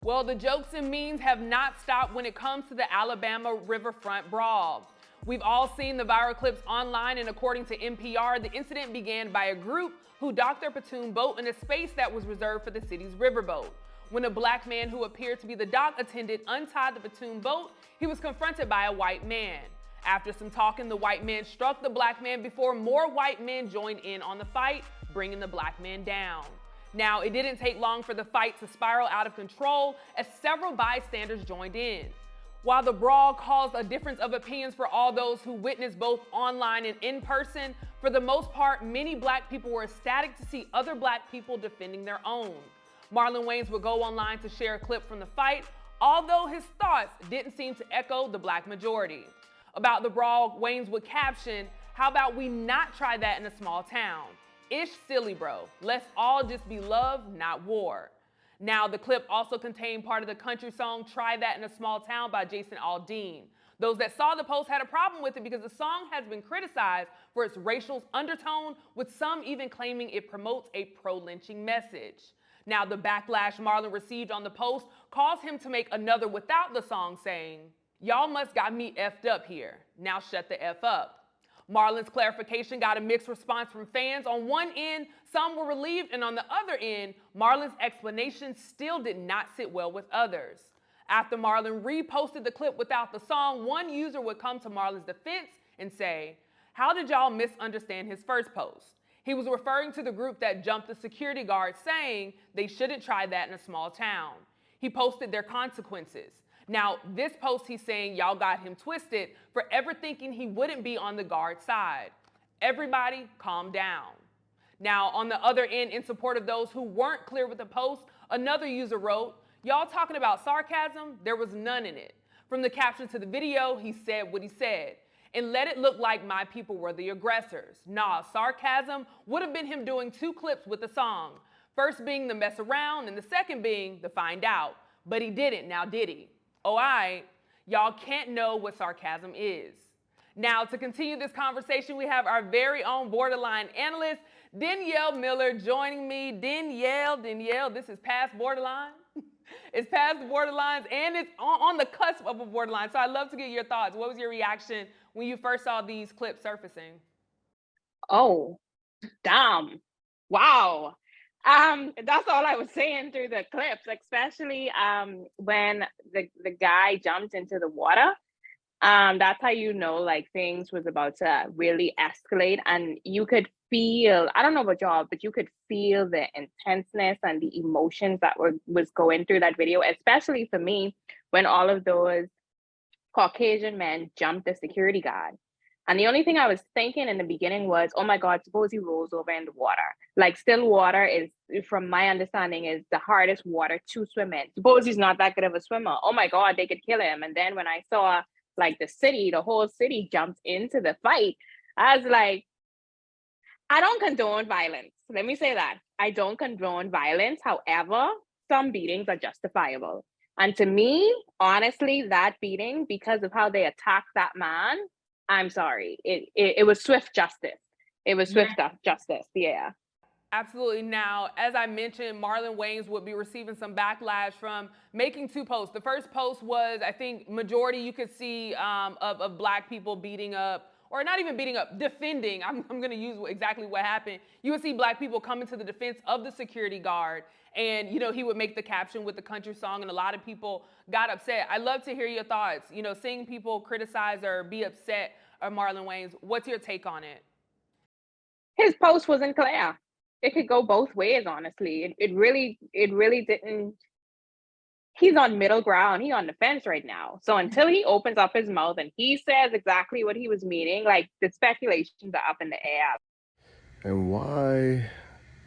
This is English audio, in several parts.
Well, the jokes and memes have not stopped when it comes to the Alabama Riverfront Brawl. We've all seen the viral clips online, and according to NPR, the incident began by a group who docked their pontoon boat in a space that was reserved for the city's riverboat. When a black man who appeared to be the dock attendant untied the pontoon boat, he was confronted by a white man. After some talking, the white man struck the black man before more white men joined in on the fight, bringing the black man down. Now, it didn't take long for the fight to spiral out of control as several bystanders joined in. While the brawl caused a difference of opinions for all those who witnessed both online and in person, for the most part, many black people were ecstatic to see other black people defending their own. Marlon Wayans would go online to share a clip from the fight, although his thoughts didn't seem to echo the black majority. About the brawl, Wayans would caption, "How about we not try that in a small town? Ish silly, bro. Let's all just be love, not war." Now, the clip also contained part of the country song "Try That in a Small Town" by Jason Aldean. Those that saw the post had a problem with it because the song has been criticized for its racial undertone, with some even claiming it promotes a pro-lynching message. Now, the backlash Marlon received on the post caused him to make another without the song, saying, "Y'all must got me effed up here. Now shut the F up." Marlon's clarification got a mixed response from fans. On one end, some were relieved, and on the other end, Marlon's explanation still did not sit well with others. After Marlon reposted the clip without the song, one user would come to Marlon's defense and say, "How did y'all misunderstand his first post?" He was referring to the group that jumped the security guard, saying they shouldn't try that in a small town. He posted their consequences. Now, this post, he's saying y'all got him twisted for ever thinking he wouldn't be on the guard side. Everybody calm down. Now, on the other end, in support of those who weren't clear with the post, another user wrote, "Y'all talking about sarcasm? There was none in it. From the caption to the video, he said what he said. And let it look like my people were the aggressors. Nah, sarcasm would have been him doing two clips with the song. First being the mess around and the second being the find out. But he didn't, now did he? Oh, y'all can't know what sarcasm is." Now, to continue this conversation, we have our very own borderline analyst, Danielle Miller, joining me. Danielle, this is past borderline. It's past the borderlines, and it's on the cusp of a borderline. So I'd love to get your thoughts. What was your reaction when you first saw these clips surfacing? Oh, damn. Wow. That's all I was saying through the clips, especially when the guy jumped into the water. That's how you know like things was about to really escalate, and you could feel, I don't know about y'all, but you could feel the intenseness and the emotions that was going through that video, especially for me when all of those Caucasian men jumped the security guard. And the only thing I was thinking in the beginning was, oh my God, suppose he rolls over in the water. Like still water is, from my understanding, is the hardest water to swim in. Suppose he's not that good of a swimmer. Oh my God, they could kill him. And then when I saw like the whole city jumped into the fight, I was like, I don't condone violence. Let me say that. I don't condone violence. However, some beatings are justifiable. And to me, honestly, that beating, because of how they attacked that man, I'm sorry. It was swift justice. It was swift justice. Yeah. Absolutely. Now, as I mentioned, Marlon Wayans would be receiving some backlash from making two posts. The first post was, I think, majority you could see of black people beating up, or not even beating up, defending. I'm going to use exactly what happened. You would see black people coming to the defense of the security guard, and he would make the caption with the country song, and a lot of people got upset. I'd love to hear your thoughts. Seeing people criticize or be upset of Marlon Wayans. What's your take on it? His post wasn't clear. It could go both ways, honestly. It really didn't. He's on middle ground. He's on the fence right now. So until he opens up his mouth and he says exactly what he was meaning, like the speculations are up in the air. And why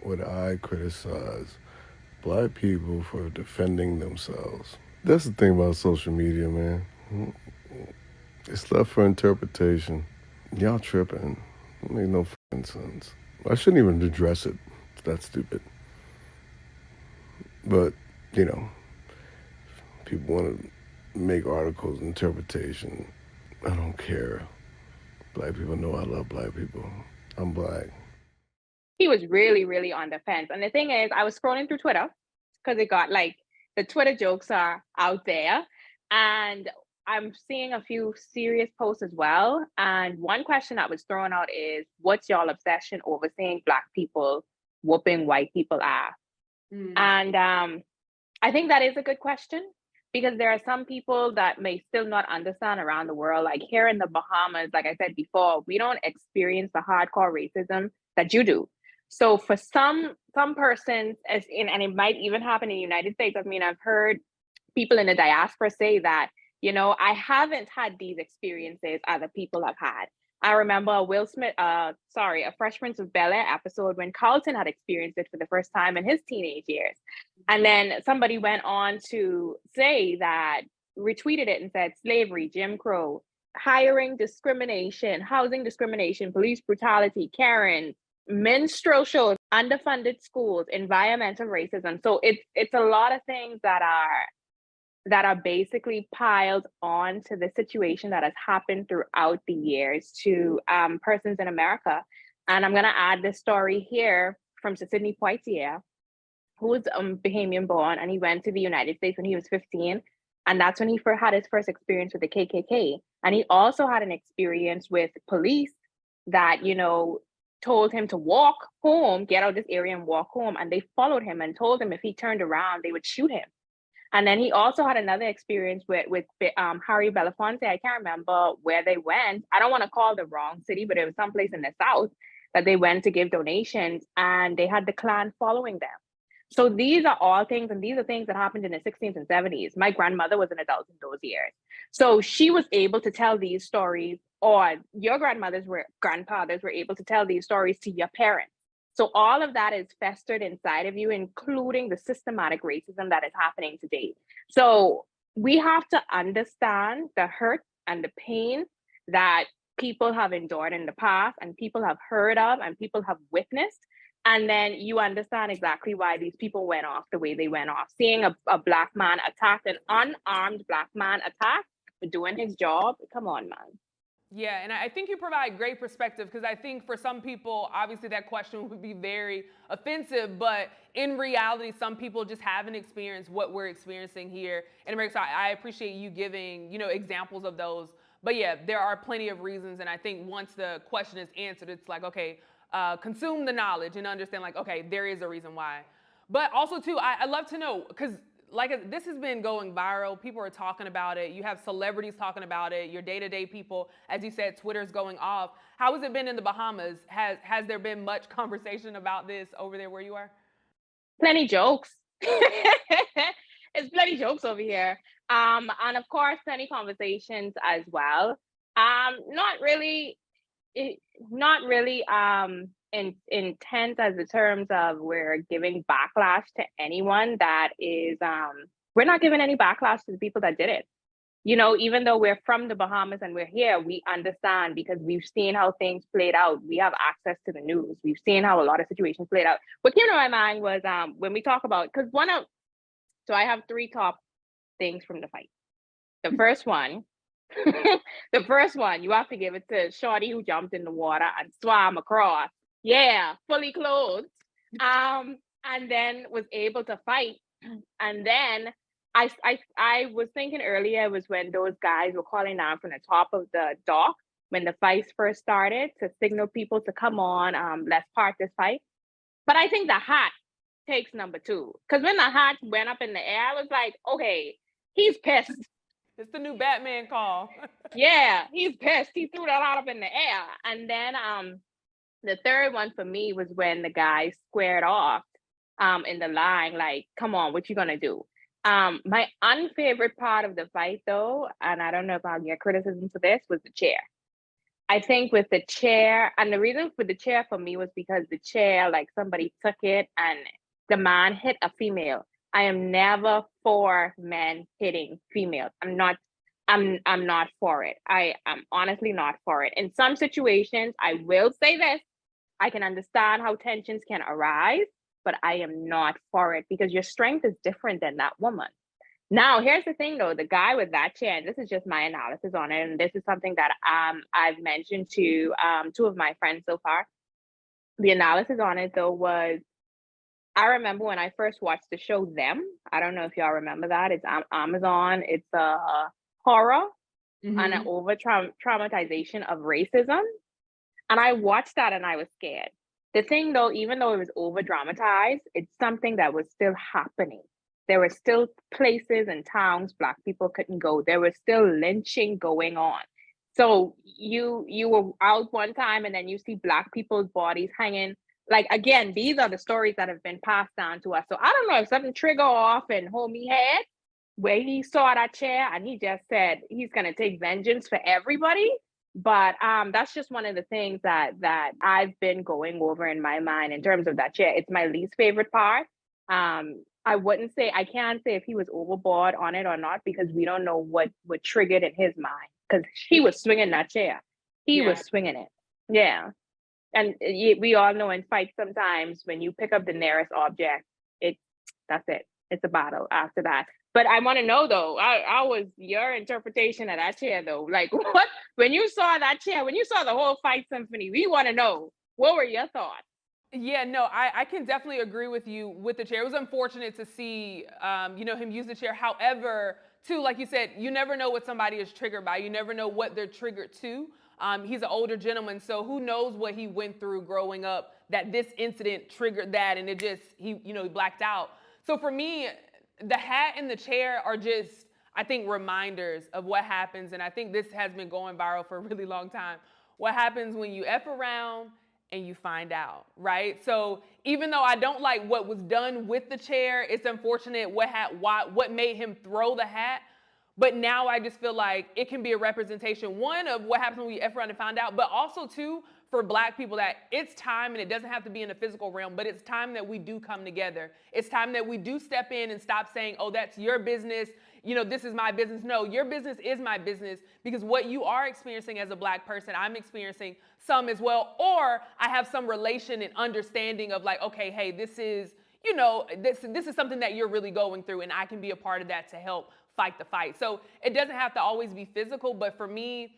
would I criticize black people for defending themselves? That's the thing about social media, man. It's left for interpretation. Y'all tripping. It make no fucking sense. I shouldn't even address it. It's that stupid. But, people want to make articles, interpretation. I don't care. Black people know I love black people. I'm black. He was really, really on the fence. And the thing is, I was scrolling through Twitter because it got like the Twitter jokes are out there, and I'm seeing a few serious posts as well. And one question that was thrown out is, what's y'all obsession over seeing Black people whooping white people ass? And I think that is a good question, because there are some people that may still not understand around the world. Like here in the Bahamas, like I said before, we don't experience the hardcore racism that you do. So for some persons, and it might even happen in the United States. I mean, I've heard people in the diaspora say that, I haven't had these experiences other people have had. I remember a Fresh Prince of Bel-Air episode when Carlton had experienced it for the first time in his teenage years. And then somebody went on to say that, retweeted it and said, slavery, Jim Crow, hiring discrimination, housing discrimination, police brutality, Karen, minstrel shows, underfunded schools, environmental racism. So it's a lot of things that are basically piled on to the situation that has happened throughout the years to persons in America. And I'm going to add this story here from Sidney Poitier, who was Bahamian born, and he went to the United States when he was 15. And that's when he had his first experience with the KKK. And he also had an experience with police that, told him to walk home, get out of this area and walk home. And they followed him and told him if he turned around, they would shoot him. And then he also had another experience with Harry Belafonte. I can't remember where they went. I don't want to call the wrong city, but it was someplace in the South that they went to give donations, and they had the Klan following them. So these are all things, and these are things that happened in the 60s and 70s. My grandmother was an adult in those years. So she was able to tell these stories, or your grandfathers were able to tell these stories to your parents. So all of that is festered inside of you, including the systematic racism that is happening today. So we have to understand the hurt and the pain that people have endured in the past, and people have heard of, and people have witnessed. And then you understand exactly why these people went off the way they went off. Seeing a Black man attacked, an unarmed Black man attacked for doing his job. Come on, man. Yeah, and I think you provide great perspective, because I think for some people, obviously that question would be very offensive, but in reality, some people just haven't experienced what we're experiencing here in America. So I appreciate you giving, examples of those. But yeah, there are plenty of reasons, and I think once the question is answered, it's like, okay, consume the knowledge and understand, like, okay, there is a reason why. But also too, I love to know, because this has been going viral. People are talking about it. You have celebrities talking about it. Your day-to-day people, as you said, Twitter's going off. How has it been in the Bahamas? Has there been much conversation about this over there where you are? Plenty jokes. It's plenty jokes over here. And of course, plenty conversations as well. Not really intense as the terms of we're giving backlash to anyone that is, we're not giving any backlash to the people that did it. Even though we're from the Bahamas and we're here, we understand, because we've seen how things played out. We have access to the news. We've seen how a lot of situations played out. What came to my mind was when we talk about, so I have 3 top things from the fight. The first one, you have to give it to Shorty, who jumped in the water and swam across. Yeah, fully clothed. And then was able to fight. And then I was thinking earlier was when those guys were calling down from the top of the dock when the fights first started to signal people to come on, let's part this fight. But I think the hat takes number 2. Because when the hat went up in the air, I was like, okay, he's pissed. It's the new Batman call. Yeah, he's pissed. He threw that hat up in the air. And then the third one for me was when the guy squared off in the line, like, come on, what you gonna do? My unfavorite part of the fight, though, and I don't know if I'll get criticism for this, was the chair. I think with the chair, and the reason for the chair for me was because the chair, like, somebody took it and the man hit a female. I am never for men hitting females. I'm not for it. I am honestly not for it. In some situations, I will say this, I can understand how tensions can arise, but I am not for it, because your strength is different than that woman. Now, here's the thing, though. The guy with that chair, and this is just my analysis on it, and this is something that I've mentioned to 2 of my friends so far. The analysis on it, though, was I remember when I first watched the show Them. I don't know if y'all remember that. It's on Amazon. It's a horror and an Hmm. over traumatization of racism. And I watched that and I was scared. The thing though, even though it was over dramatized, it's something that was still happening. There were still places and towns Black people couldn't go. There was still lynching going on. So you were out one time and then you see Black people's bodies hanging. Like again, these are the stories that have been passed down to us. So I don't know if something trigger off in homie head where he saw that chair and he just said he's gonna take vengeance for everybody. But that's just one of the things that I've been going over in my mind in terms of that chair. It's my least favorite part. I can't say if he was overboard on it or not because we don't know what triggered in his mind because he was swinging that chair. He Yeah. was swinging it. Yeah. And we all know in fights sometimes when you pick up the nearest object, that's it. It's a battle after that. But I want to know though, I was your interpretation of that chair though. Like what when you saw that chair, when you saw the whole fight symphony, we want to know what were your thoughts? Yeah, no, I can definitely agree with you with the chair. It was unfortunate to see, him use the chair. However, too, like you said, you never know what somebody is triggered by. You never know what they're triggered to. He's an older gentleman, so who knows what he went through growing up that this incident triggered that, and he blacked out. So for me, the hat and the chair are just, I think, reminders of what happens, and I think this has been going viral for a really long time. What happens when you F around and you find out, right? So even though I don't like what was done with the chair, it's unfortunate what made him throw the hat. But now I just feel like it can be a representation, one, of what happens when you F around and find out, but also, two, for Black people that it's time, and it doesn't have to be in the physical realm, but it's time that we do come together. It's time that we do step in and stop saying, oh, that's your business. This is my business. No, your business is my business because what you are experiencing as a Black person, I'm experiencing some as well. Or I have some relation and understanding of like, okay, hey, this is something that you're really going through, and I can be a part of that to help fight the fight. So it doesn't have to always be physical, but for me,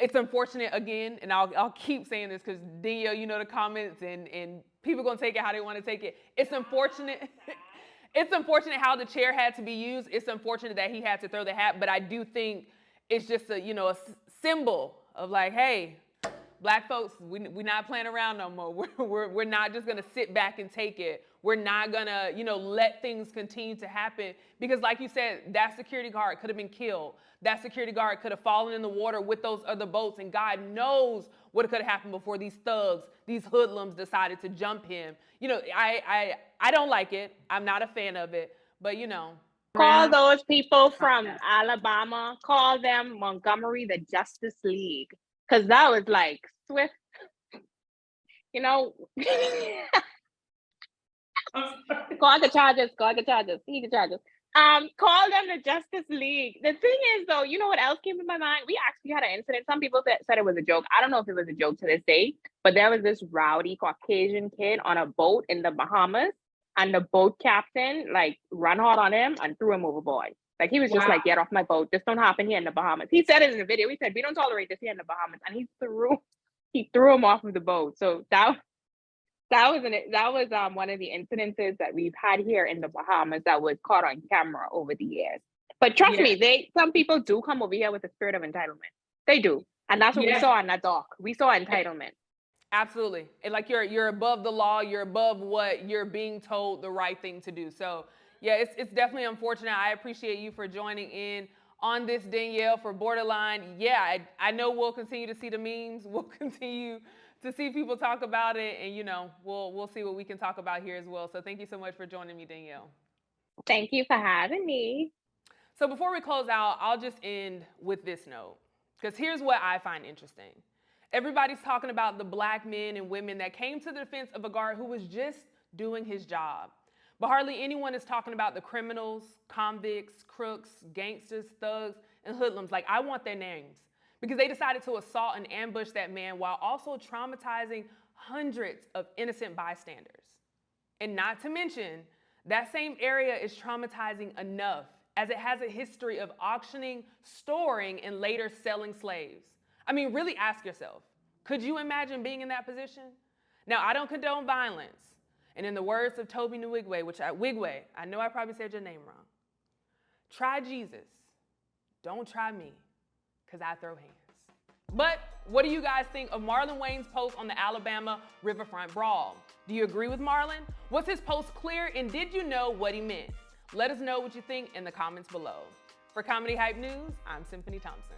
it's unfortunate again, and I'll keep saying this because Danielle, the comments and people gonna take it how they want to take it. It's unfortunate. It's unfortunate how the chair had to be used. It's unfortunate that he had to throw the hat, but I do think it's just a symbol of like, hey, Black folks, we're not playing around no more. We're not just gonna sit back and take it. We're not gonna, let things continue to happen because, like you said, that security guard could have been killed. That security guard could have fallen in the water with those other boats, and God knows what could have happened before these thugs, these hoodlums, decided to jump him. I don't like it. I'm not a fan of it, but Call those people from Alabama, call them Montgomery the Justice League. Because that was like swift, call the charges, he can charge us. Call them the Justice League. The thing is though, you know what else came to my mind? We actually had an incident. Some people said it was a joke. I don't know if it was a joke to this day, but there was this rowdy Caucasian kid on a boat in the Bahamas, and the boat captain like run hard on him and threw him overboard. Like he was just like, get off my boat. This don't happen here in the Bahamas. He said it in the video. He said, we don't tolerate this here in the Bahamas. And he threw him off of the boat. So that was one of the incidences that we've had here in the Bahamas that was caught on camera over the years. But trust me, some people do come over here with a spirit of entitlement. They do. And that's what we saw in that doc. We saw entitlement. Absolutely. And like you're above the law, you're above what you're being told the right thing to do. So yeah, it's definitely unfortunate. I appreciate you for joining in on this, Danielle, for Borderline. Yeah, I know we'll continue to see the memes. We'll continue to see people talk about it, and we'll see what we can talk about here as well. So thank you so much for joining me, Danielle. Thank you for having me. So before we close out, I'll just end with this note, because here's what I find interesting. Everybody's talking about the Black men and women that came to the defense of a guard who was just doing his job. But hardly anyone is talking about the criminals, convicts, crooks, gangsters, thugs, and hoodlums. Like, I want their names, because they decided to assault and ambush that man while also traumatizing hundreds of innocent bystanders. And not to mention, that same area is traumatizing enough as it has a history of auctioning, storing, and later selling slaves. I mean, really ask yourself, could you imagine being in that position? Now, I don't condone violence, And in the words of Toby Nwigwe, Wigwe, I know I probably said your name wrong. Try Jesus, don't try me, because I throw hands. But what do you guys think of Marlon Wayans' post on the Alabama Riverfront Brawl? Do you agree with Marlon? Was his post clear, and did you know what he meant? Let us know what you think in the comments below. For Comedy Hype News, I'm Symphony Thompson.